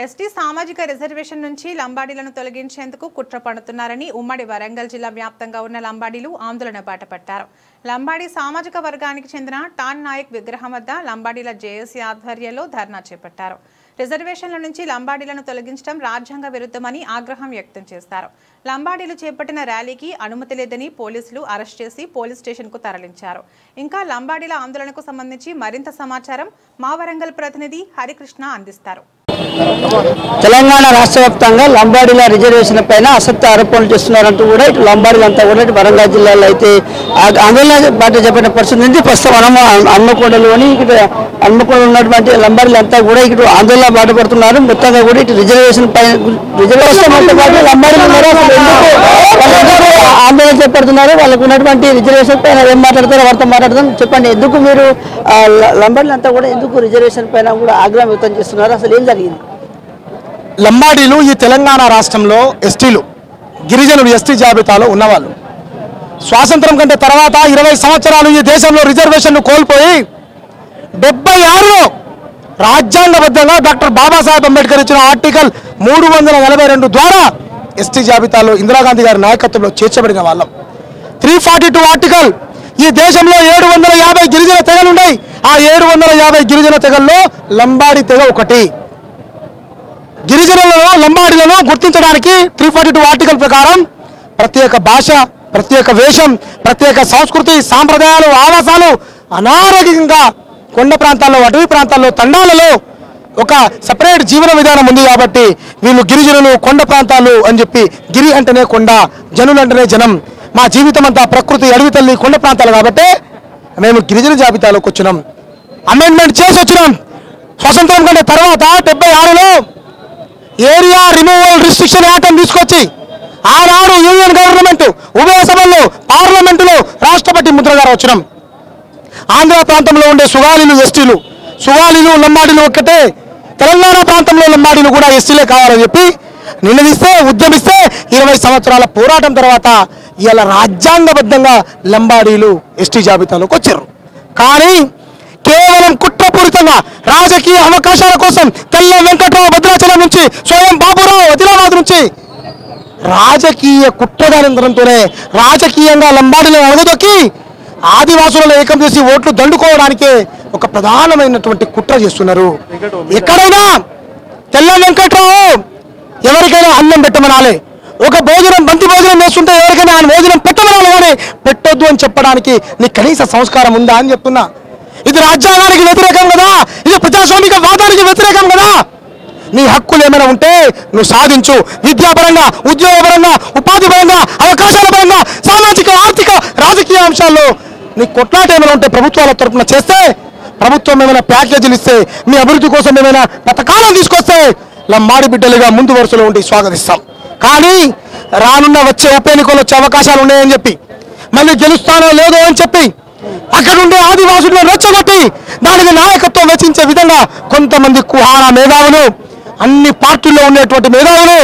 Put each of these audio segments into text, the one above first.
ST సామాజిక reservation నుంచి లంబాడీలను తొలగించేందుకు కుట్ర పడుతున్నారని ఉమ్మడి వరంగల్ జిల్లా వ్యాప్తంగా ఉన్న లంబాడీలు ఆందోళన బాటపట్టారు. లంబాడీ సామాజిక వర్గానికి చెందిన టాన్ నాయక్ విగ్రహం వద్ద లంబాడీల జేఏసీ ఆధ్వర్యంలో ధర్నా చేపట్టారు. రిజర్వేషన్ల నుంచి లంబాడీలను తొలగించడం రాజ్యాంగ విరుద్ధమని ఆగ్రహం వ్యక్తం చేశారు. లంబాడీలు చేపట్టిన ర్యాలీకి అనుమతి లేదని పోలీసులు అరెస్ట్ చేసి పోలీస్ స్టేషన్కు తరలించారు. ఇంకా లంబాడీల ఆందోళనకు సంబంధించి మరింత సమాచారం మా వరంగల్ ప్రతినిధి హరికృష్ణ అందిస్తారు. తెలంగాణ రాష్ట్ర వ్యాప్తంగా లంబాడీల రిజర్వేషన్ పైన అసత్య ఆరోపణలు చేస్తున్నారంటూ కూడా ఇటు లంబాడీలంతా కూడా ఇటు వరంగల్ జిల్లాలో అయితే ఆందోళన బాట చెప్పిన పరిస్థితి నుంచి ప్రస్తుతం హన్మకొండలోని ఇక్కడ హన్మకొండలో ఉన్నటువంటి లంబాడీలంతా కూడా ఇటు ఆందోళన బాట పడుతున్నారు. మొత్తంగా కూడా ఇటు రిజర్వేషన్ పైన లంబాడీలు ఆందోళన చేపడుతున్నారు. వాళ్ళకు ఉన్నటువంటి రిజర్వేషన్ పైన ఏం మాట్లాడతారో వారితో మాట్లాడదాం. చెప్పండి, ఎందుకు మీరు లంబాడీలంతా కూడా ఎందుకు రిజర్వేషన్ పైన కూడా ఆగ్రహం వ్యక్తం చేస్తున్నారు? అసలు ఏం జరిగింది? లంబాడీలు ఈ తెలంగాణ రాష్ట్రంలో ఎస్టీలు, గిరిజనులు ఎస్టీ జాబితాలో ఉన్నవాళ్ళు. స్వాతంత్రం కంటే తర్వాత 20 సంవత్సరాలు ఈ దేశంలో రిజర్వేషన్ను కోల్పోయి 76లో రాజ్యాంగబద్ధంగా డాక్టర్ బాబాసాహెబ్ అంబేద్కర్ ఇచ్చిన ఆర్టికల్ 342 ద్వారా ఎస్టీ జాబితాలో ఇందిరాగాంధీ గారి నాయకత్వంలో చేర్చబడిన వాళ్ళం. 342 ఆర్టికల్ ఈ దేశంలో 750 గిరిజన తెగలు ఉన్నాయి. ఆ 750 గిరిజన తెగల్లో లంబాడీ తెగ ఒకటి. గిరిజనులను లంబాడీలను గుర్తించడానికి 342 ఆర్టికల్ ప్రకారం ప్రత్యేక భాష, ప్రత్యేక వేషం, ప్రత్యేక సంస్కృతి, సాంప్రదాయాలు, ఆవాసాలు అనారోగ్యంగా కొండ ప్రాంతాల్లో, అటవీ ప్రాంతాల్లో, తండాలలో ఒక సపరేట్ జీవన విధానం ఉంది. కాబట్టి వీళ్ళు గిరిజనులు, కొండ ప్రాంతాలు అని చెప్పి, గిరి అంటేనే కొండ, జనులు అంటేనే జనం, మా జీవితం అంతా ప్రకృతి, అడవి తల్లి, కొండ ప్రాంతాలు కాబట్టి మేము గిరిజన జాబితాలోకి వచ్చినాం. అమెండ్మెంట్ చేసి వచ్చినాం. స్వతంత్రం కంటే తర్వాత 76లో ఏరియా రిమూవల్ రిస్ట్రిక్షన్ యాక్ట్ తీసుకొచ్చి ఆనాడు యూనియన్ గవర్నమెంట్ ఉభయ సభల్లో పార్లమెంటులో రాష్ట్రపతి ముద్ర గారు వచ్చినాం. ఆంధ్ర ప్రాంతంలో ఉండే సుగాలీలు ఎస్టీలు, సుగాలీలు లంబాడీలు ఒక్కటే, తెలంగాణ ప్రాంతంలో లంబాడీలు కూడా ఎస్టీలే కావాలని చెప్పి నిలదీస్తే, ఉద్యమిస్తే 20 సంవత్సరాల పోరాటం తర్వాత ఇలా రాజ్యాంగబద్ధంగా లంబాడీలు ఎస్టీ జాబితాలోకి వచ్చారు. కానీ కేవలం కుట్రపూరితంగా రాజకీయ అవకాశాల కోసం తెల్ల వెంకట్రావు భద్రాచలం నుంచి, స్వయం బాబురావు ఆదిలాబాద్ నుంచి రాజకీయ కుట్రదానంతరంతోనే రాజకీయంగా లంబాడీలను అణగదొక్కి ఆదివాసులను ఏకం చేసి ఓట్లు దండుకోవడానికే ఒక ప్రధానమైనటువంటి కుట్ర చేస్తున్నారు. ఎక్కడైనా తెల్ల వెంకట్రావు ఎవరికైనా అన్నం పెట్టమనాలి, ఒక భోజనం బంతి భోజనం వేస్తుంటే ఎవరికైనా ఆయన భోజనం పెట్టమనాలి, కానీ పెట్టొద్దు అని చెప్పడానికి నీకు కనీస సంస్కారం ఉందా అని చెప్తున్నా. ఇది రాజ్యాంగానికి వ్యతిరేకం కదా, ఇది ప్రజాస్వామిక వాదానికి వ్యతిరేకం కదా. నీ హక్కులు ఏమైనా ఉంటే నువ్వు సాధించు. విద్యాపరంగా, ఉద్యోగపరంగా, ఉపాధి పరంగా, అవకాశాల పరంగా, సామాజిక, ఆర్థిక, రాజకీయ అంశాల్లో నీ కొట్లాట ఏమైనా ఉంటే ప్రభుత్వాల తరఫున చేస్తే, ప్రభుత్వం ఏమైనా ప్యాకేజీలు ఇస్తే, మీ అభివృద్ధి కోసం ఏమైనా పథకాలను తీసుకొస్తే లంబాడి బిడ్డలుగా ముందు వరుసలో ఉండి స్వాగతిస్తాం. కానీ రానున్న వచ్చే ఉప ఎన్నికలు వచ్చే అవకాశాలు ఉన్నాయని చెప్పి, మళ్ళీ గెలుస్తానో లేదో అని చెప్పి అక్కడుండే ఆదివాసులను రెచ్చగొట్టి దానికి నాయకత్వం వెచ్చించే విధంగా కొంతమంది కుహారా మేధావులు, అన్ని పార్టీల్లో ఉండేటువంటి మేధావులు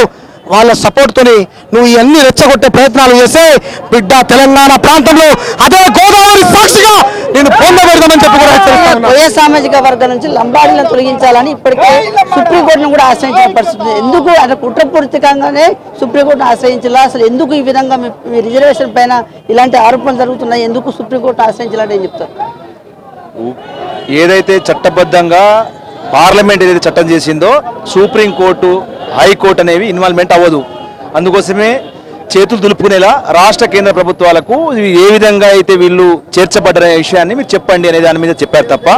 వాళ్ళ సపోర్ట్తోని నువ్వు ఇవన్నీ రెచ్చగొట్టే ప్రయత్నాలు చేస్తే బిడ్డ తెలంగాణ ప్రాంతంలో అదే గోదావరి సాక్షిగా నేను పొందబెడదామని చెప్పి కూడా హెచ్చరిస్తాను. సామాజిక వర్గం నుంచి లంబాడీలను తొలగించాలని ఇప్పటికే సుప్రీంకోర్టును కూడా ఆశ్రయించిన పరిస్థితి. ఎందుకు అంటే కుట్రపూరితంగానే సుప్రీంకోర్టును ఆశ్రయించాలా? అసలు ఎందుకు ఈ విధంగా మీ రిజర్వేషన్ పైన ఇలాంటి ఆరోపణలు జరుగుతున్నాయి? ఎందుకు సుప్రీంకోర్టు ఆశ్రయించాలని ఏం చెప్తారు? ఏదైతే చట్టబద్ధంగా పార్లమెంట్ ఏదైతే చట్టం చేసిందో సుప్రీంకోర్టు, హైకోర్టు అనేవి ఇన్వాల్వ్మెంట్ అవ్వదు. అందుకోసమే చేతులు దులుపుకునేలా రాష్ట్ర కేంద్ర ప్రభుత్వాలకు ఏ విధంగా అయితే వీళ్ళు చేర్చబడ్డ విషయాన్ని మీరు చెప్పండి అనే దాని మీద చెప్పారు తప్ప,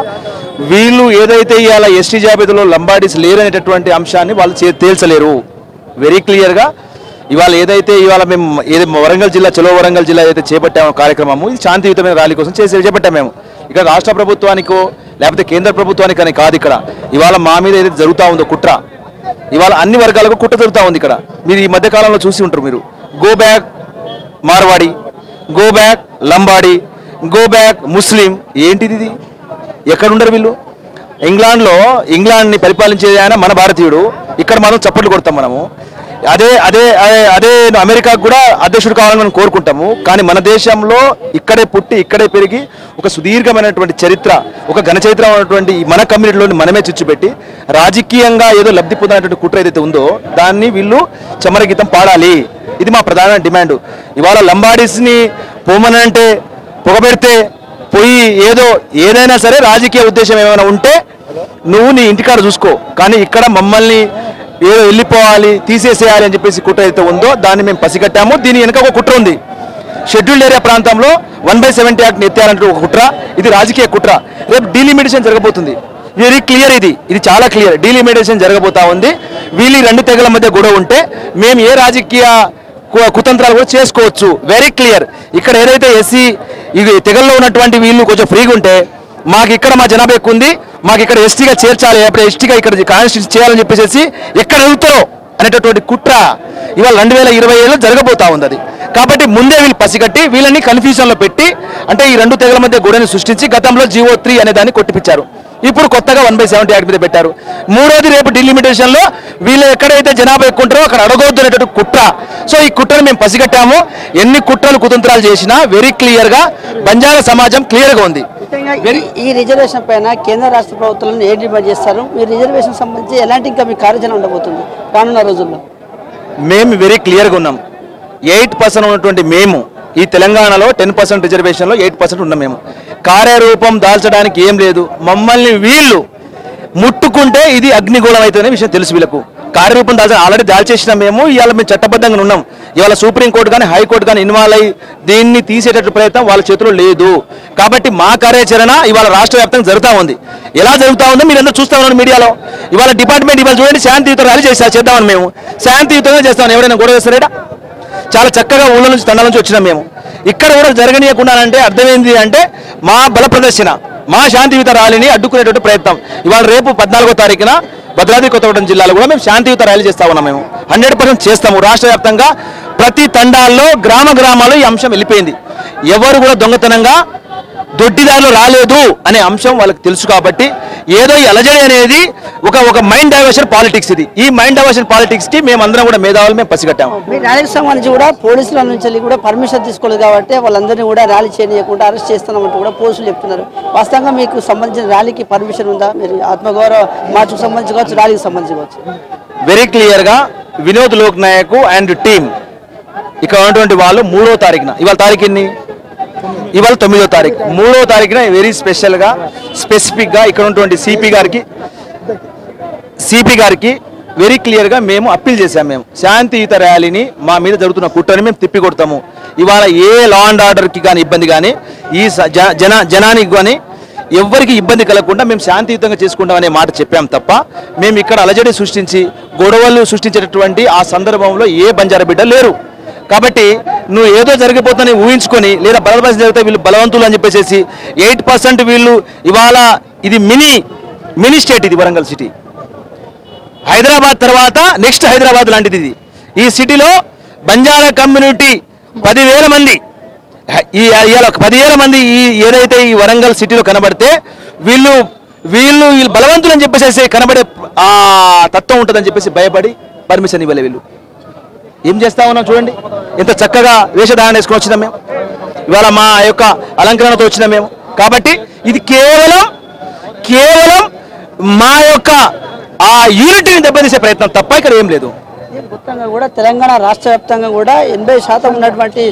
వీళ్ళు ఏదైతే ఇవాళ ఎస్టీ జాబితాలో లంబాడీస్ లేరనేటటువంటి అంశాన్ని వాళ్ళు తేల్చలేరు. వెరీ క్లియర్గా ఇవాళ ఏదైతే మేము వరంగల్ జిల్లా, చలో వరంగల్ జిల్లా ఏదైతే చేపట్టామో కార్యక్రమము, ఇది శాంతియుతమైన ర్యాలీ కోసం చేపట్టాము. మేము ఇక్కడ రాష్ట్ర ప్రభుత్వానికో లేకపోతే కేంద్ర ప్రభుత్వానికి అని కాదు. ఇక్కడ ఇవాళ మా మీద ఏదైతే జరుగుతూ ఉందో కుట్ర, ఇవాళ అన్ని వర్గాలకు కుట్ర జరుగుతూ ఉంది. ఇక్కడ మీరు ఈ మధ్యకాలంలో చూసి ఉంటారు, మీరు go back Marwadi, go back Lambadi, go back Muslim. ఏంటిది ఇది? ఎక్కడుండరు వీళ్ళు? ఇంగ్లాండ్ని పరిపాలించేది ఆయన మన భారతీయుడు, ఇక్కడ మనం చప్పట్లు కొడతాం మనము. అదే అదే అదే అమెరికా కూడా అధ్యక్షుడు కావాలని మనం కోరుకుంటాము. కానీ మన దేశంలో ఇక్కడే పుట్టి ఇక్కడే పెరిగి ఒక సుదీర్ఘమైనటువంటి చరిత్ర, ఒక ఘన చరిత్ర ఉన్నటువంటి మన కమ్యూనిటీలోని మనమే చిచ్చుపెట్టి రాజకీయంగా ఏదో లబ్ధి పొందినటువంటి కుట్ర ఏదైతే ఉందో దాన్ని వీళ్ళు చమరగీతం పాడాలి. ఇది మా ప్రధాన డిమాండ్. ఇవాళ లంబాడీస్ని పోమనంటే పొగబెడితే పోయి ఏదైనా సరే రాజకీయ ఉద్దేశం ఏమైనా ఉంటే నువ్వు నీ ఇంటికాడ చూసుకో, కానీ ఇక్కడ మమ్మల్ని ఏదో వెళ్ళిపోవాలి తీసేసేయాలి అని చెప్పేసి కుట్ర అయితే ఉందో దాన్ని మేము పసిగట్టాము. దీని వెనుక ఒక కుట్ర ఉంది. షెడ్యూల్డ్ ఏరియా ప్రాంతంలో 1/70 యాక్ట్ని ఎత్తారంటే ఒక కుట్ర, ఇది రాజకీయ కుట్ర. రేపు డీలిమిటేషన్ జరగబోతుంది. వెరీ క్లియర్, ఇది చాలా క్లియర్. డీలిమిటేషన్ జరగబోతా ఉంది. వీళ్ళు 2 తెగల మధ్య గొడవ ఉంటే మేము ఏ రాజకీయ కుతంత్రాలు కూడా చేసుకోవచ్చు. Very clear. ఇక్కడ ఏదైతే ఎస్సీ ఇది తెగల్లో ఉన్నటువంటి వీళ్ళు కొంచెం ఫ్రీగా ఉంటే మాకు ఇక్కడ మా జనాభా ఎక్కువ ఉంది, మాకు ఇక్కడ ఎస్టీగా చేర్చాలి, అప్పుడు ఎస్టీగా ఇక్కడ కాన్స్టిట్యూషన్ చేయాలని చెప్పేసి ఎక్కడ ఎదుగుతారో అనేటటువంటి కుట్ర ఇవాళ 2027లో జరగబోతా ఉంది. అది కాబట్టి ముందే వీళ్ళు పసిగట్టి వీళ్ళని కన్ఫ్యూజన్లో పెట్టి అంటే ఈ 2 తెగల మధ్య గొడవని సృష్టించి గతంలో GO3 అనే దాన్ని కొట్టిపించారు. ఇప్పుడు కొత్తగా 1/70 యాక్ట్ మీద పెట్టారు. మూడోది రేపు డిలిమిటేషన్లో వీళ్ళు ఎక్కడైతే జనాభా ఎక్కువ ఉంటారో అక్కడ అడగవద్దు అనేటువంటి కుట్ర. సో ఈ కుట్రను మేము పసిగట్టాము. ఎన్ని కుట్రలు కుతంత్రాలు చేసినా వెరీ క్లియర్గా బంజారా సమాజం క్లియర్గా ఉంది. ఈ రిజర్వేషన్ పైన కేంద్ర రాష్ట్ర ప్రభుత్వాలను ఏ డిమాండ్ చేస్తారు? మీరు రిజర్వేషన్ సంబంధించి ఎలాంటి ఇంకా మీ కార్యాచరణ ఉండబోతుంది రానున్న రోజుల్లో? మేము వెరీ క్లియర్గా ఉన్నాం. 8% ఉన్నటువంటి మేము ఈ తెలంగాణలో 10% రిజర్వేషన్లో 8% ఉన్నాం. మేము కార్యరూపం దాల్చడానికి ఏం లేదు. మమ్మల్ని వీళ్ళు ముట్టుకుంటే ఇది అగ్నిగోళం అవుతుందనే విషయం తెలుసు వీళ్ళకు. కార్యరూపం ఆల్రెడీ దాల్చేసినాం మేము. ఇవాళ మేము చట్టబద్ధంగా ఉన్నాం. ఇవాళ సుప్రీంకోర్టు కానీ హైకోర్టు కానీ ఇన్వాల్వ్ అయ్యి దీన్ని తీసేటట్టు ప్రయత్నం వాళ్ళ చేతిలో లేదు. కాబట్టి మా కార్యాచరణ ఇవాళ రాష్ట్ర వ్యాప్తంగా జరుగుతూ ఉంది. ఎలా జరుగుతూ ఉందో మీరు అందరూ చూస్తూ ఉన్నారు మీడియాలో. ఇవాళ డిపార్ట్మెంట్ ఇవాళ చూడండి శాంతియుత ర్యాలీ చేద్దామని మేము శాంతియుతంగా చేస్తామని ఎవరైనా గొడవ వేస్తారేట? చాలా చక్కగా ఊళ్ళ నుంచి తండాల నుంచి వచ్చినాం మేము. ఇక్కడ కూడా జరగనీయకుండా అంటే అర్థమైంది అంటే మా బల ప్రదర్శన, మా శాంతియుత ర్యాలీని అడ్డుకునేటువంటి ప్రయత్నం. ఇవాళ రేపు 14వ తారీఖున భద్రాద్రి కొత్తగూడెం జిల్లాలో కూడా మేము శాంతియుత ర్యాలీ చేస్తా ఉన్నాం. మేము 100% చేస్తాము. రాష్ట్ర వ్యాప్తంగా ప్రతి తండాల్లో గ్రామాల్లో ఈ అంశం వెళ్ళిపోయింది. ఎవరు కూడా దొంగతనంగా దొడ్డిదారిలో రాలేదు అనే అంశం వాళ్ళకి తెలుసు. కాబట్టి ఏదో ఈ అలజడి అనేది ఒక మైండ్ డైవర్షన్ పాలిటిక్స్. ఇది ఈ మైండ్ డైవర్షన్ పాలిటిక్స్ కి మేమందరం కూడా మేధావులు మేము పసిగట్టాము. మీ ర్యాలీకి సంబంధించి కూడా పోలీసుల నుంచి కూడా పర్మిషన్ తీసుకోలేదు కాబట్టి వాళ్ళందరినీ కూడా ర్యాలీ చేయకుండా అరెస్ట్ చేస్తున్నామంటూ కూడా పోలీసులు చెప్తున్నారు. వాస్తవంగా మీకు సంబంధించిన ర్యాలీకి పర్మిషన్ ఉందా? మీరు ఆత్మగౌరవ మార్చుకు సంబంధించి కావచ్చు, ర్యాలీకి సంబంధించి కావచ్చు. వెరీ క్లియర్ గా వినోద్ లోక్ నాయక్ అండ్ టీమ్ ఇక్కడ ఉన్నటువంటి వాళ్ళు 3వ తారీఖున, ఇవాళ తారీఖు ఎన్ని? ఇవాళ 9వ తారీఖు. 3వ తారీఖున వెరీ స్పెషల్గా స్పెసిఫిక్గా ఇక్కడ ఉన్నటువంటి సిపి గారికి వెరీ క్లియర్గా మేము అప్పీల్ చేశాము. మేము శాంతియుత ర్యాలీని మా మీద జరుగుతున్న కుట్రని మేము తిప్పికొడతాము. ఇవాళ ఏ లా అండ్ ఆర్డర్కి కానీ ఇబ్బంది కానీ ఈ జనానికి కానీ ఎవరికి ఇబ్బంది కలగకుండా మేము శాంతియుతంగా చేసుకుంటామనే మాట చెప్పాం తప్ప మేము ఇక్కడ అలజడి సృష్టించి గొడవలు సృష్టించేటటువంటి ఆ సందర్భంలో ఏ బంజారా బిడ్డ లేరు. కాబట్టి నువ్వు ఏదో జరిగిపోతుందని ఊహించుకొని లేదా బలపరిచి జరిగితే వీళ్ళు బలవంతులు అని చెప్పేసి 8% వీళ్ళు ఇవాళ ఇది మినీ స్టేట్. ఇది వరంగల్ సిటీ హైదరాబాద్ తర్వాత నెక్స్ట్ హైదరాబాద్ లాంటిది. ఇది ఈ సిటీలో బంజారా కమ్యూనిటీ 10,000 మంది ఇవాళ 10,000 మంది ఏదైతే ఈ వరంగల్ సిటీలో కనబడితే వీళ్ళు బలవంతులు అని చెప్పేసి కనబడే ఆ తత్వం ఉంటుందని చెప్పేసి భయపడి పర్మిషన్ ఇవ్వలే. వీళ్ళు ఏం చేస్తా ఉన్నాం చూడండి. ఎంత చక్కగా వేషధారణ వేసుకొని వచ్చినాం మేము. ఇవాళ మా యొక్క అలంకరణతో వచ్చినాం మేము. కాబట్టి ఇది కేవలం మా యొక్క ఆ యూనిటీని దెబ్బతీసే ప్రయత్నం తప్ప ఇక్కడ ఏం లేదు. మొత్తంగా కూడా తెలంగాణ రాష్ట్ర వ్యాప్తంగా కూడా 80% ఉన్నటువంటి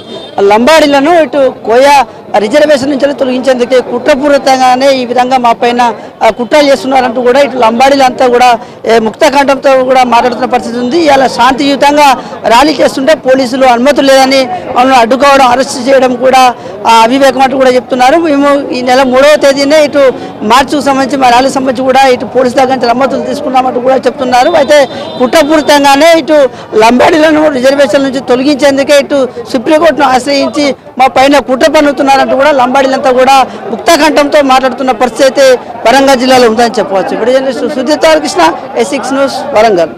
లంబాడీలను ఇటు కోయా రిజర్వేషన్ నుంచి తొలగించేందుకే కుట్రపూరితంగానే ఈ విధంగా మా పైన కుట్రలు చేస్తున్నారంటూ కూడా ఇటు లంబాడీలంతా కూడా ముక్తకంఠంతో కూడా మాట్లాడుతున్న పరిస్థితి ఉంది. ఇలా శాంతియుతంగా ర్యాలీ చేస్తుంటే పోలీసులు అనుమతులు లేదని వాళ్ళని అడ్డుకోవడం, అరెస్ట్ చేయడం కూడా అవివేకం అంటూ కూడా చెప్తున్నారు. మేము ఈ నెల 3వ తేదీనే ఇటు మార్చికి సంబంధించి మా ర్యాలీకి సంబంధించి కూడా ఇటు పోలీసు దగ్గర నుంచి అనుమతులు తీసుకున్నామంటూ కూడా చెప్తున్నారు. అయితే కుట్రపూరితంగానే ఇటు లంబాడీలను రిజర్వేషన్ నుంచి తొలగించేందుకే ఇటు సుప్రీంకోర్టును ఆశ్రయించి మా పైన కుట్ర పన్నుతున్నారంటూ కూడా లంబాడీలంతా కూడా ముక్తకంఠంతో మాట్లాడుతున్న పరిస్థితి అయితే వరంగల్ జిల్లాలో ఉందని చెప్పవచ్చు. ఇప్పుడు journalist Sudheer Krishna, A6 news, Warangal.